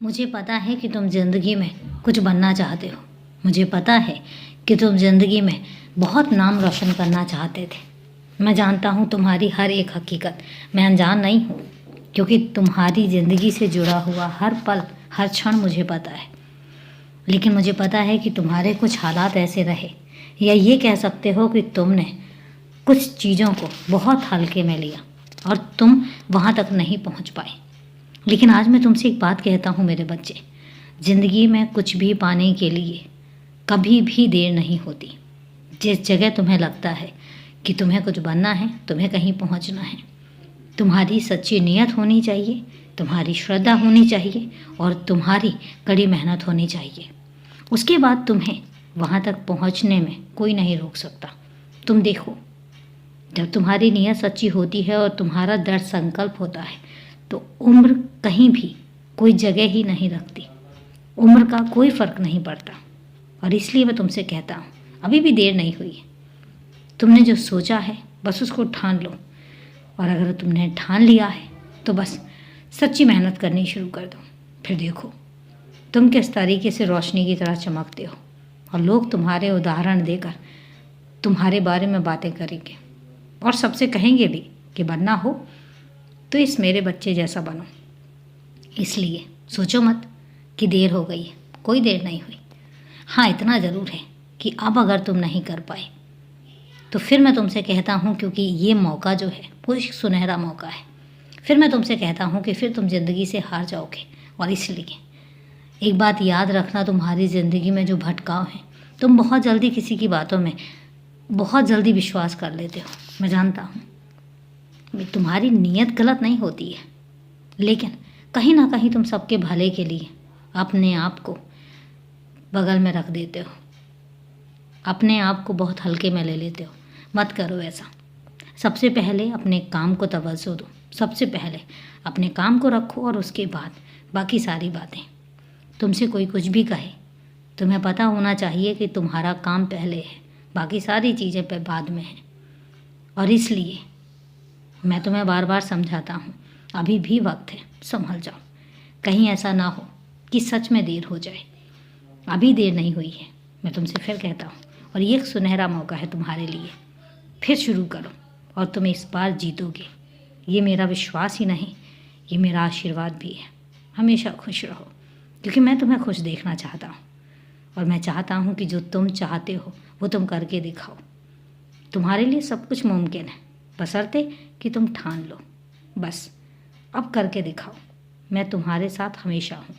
मुझे पता है कि तुम ज़िंदगी में कुछ बनना चाहते हो। मुझे पता है कि तुम ज़िंदगी में बहुत नाम रोशन करना चाहते थे। मैं जानता हूँ तुम्हारी हर एक हकीकत। मैं अनजान नहीं हूँ, क्योंकि तुम्हारी ज़िंदगी से जुड़ा हुआ हर पल, हर क्षण मुझे पता है। लेकिन मुझे पता है कि तुम्हारे कुछ हालात ऐसे रहे, या ये कह सकते हो कि तुमने कुछ चीज़ों को बहुत हल्के में लिया और तुम वहाँ तक नहीं पहुँच पाए। लेकिन आज मैं तुमसे एक बात कहता हूँ मेरे बच्चे, ज़िंदगी में कुछ भी पाने के लिए कभी भी देर नहीं होती। जिस जगह तुम्हें लगता है कि तुम्हें कुछ बनना है, तुम्हें कहीं पहुँचना है, तुम्हारी सच्ची नीयत होनी चाहिए, तुम्हारी श्रद्धा होनी चाहिए और तुम्हारी कड़ी मेहनत होनी चाहिए। उसके बाद तुम्हें वहाँ तक पहुँचने में कोई नहीं रोक सकता। तुम देखो, जब तुम्हारी नीयत सच्ची होती है और तुम्हारा दृढ़ संकल्प होता है, तो उम्र कहीं भी कोई जगह ही नहीं रखती। उम्र का कोई फ़र्क नहीं पड़ता। और इसलिए मैं तुमसे कहता हूँ, अभी भी देर नहीं हुई है। तुमने जो सोचा है बस उसको ठान लो, और अगर तुमने ठान लिया है तो बस सच्ची मेहनत करनी शुरू कर दो। फिर देखो तुम किस तरीके से रोशनी की तरह चमकते हो, और लोग तुम्हारे उदाहरण देकर तुम्हारे बारे में बातें करेंगे और सबसे कहेंगे भी कि बनना हो तो इस मेरे बच्चे जैसा बनो। इसलिए सोचो मत कि देर हो गई है, कोई देर नहीं हुई। हाँ, इतना ज़रूर है कि अब अगर तुम नहीं कर पाए तो फिर मैं तुमसे कहता हूँ, क्योंकि ये मौका जो है वो एक सुनहरा मौका है, फिर मैं तुमसे कहता हूँ कि फिर तुम ज़िंदगी से हार जाओगे। और इसलिए एक बात याद रखना, तुम्हारी ज़िंदगी में जो भटकाव है, तुम बहुत जल्दी किसी की बातों में बहुत जल्दी विश्वास कर लेते हो। मैं जानता हूँ तुम्हारी नीयत गलत नहीं होती है, लेकिन कहीं ना कहीं तुम सबके भले के लिए अपने आप को बगल में रख देते हो, अपने आप को बहुत हल्के में ले लेते हो। मत करो ऐसा। सबसे पहले अपने काम को तवज्जो दो। सबसे पहले अपने काम को रखो, और उसके बाद बाकी सारी बातें। तुमसे कोई कुछ भी कहे, तुम्हें पता होना चाहिए कि तुम्हारा काम पहले है, बाकी सारी चीज़ें पे बाद में हैं। और इसलिए मैं तुम्हें बार बार समझाता हूँ, अभी भी वक्त है, संभल जाओ। कहीं ऐसा ना हो कि सच में देर हो जाए। अभी देर नहीं हुई है, मैं तुमसे फिर कहता हूँ, और ये एक सुनहरा मौका है तुम्हारे लिए। फिर शुरू करो और तुम इस बार जीतोगे। ये मेरा विश्वास ही नहीं, ये मेरा आशीर्वाद भी है। हमेशा खुश रहो, क्योंकि मैं तुम्हें खुश देखना चाहता हूँ, और मैं चाहता हूँ कि जो तुम चाहते हो वो तुम करके दिखाओ। तुम्हारे लिए सब कुछ मुमकिन है, बशर्ते कि तुम ठान लो। बस अब करके दिखाओ। मैं तुम्हारे साथ हमेशा हूँ।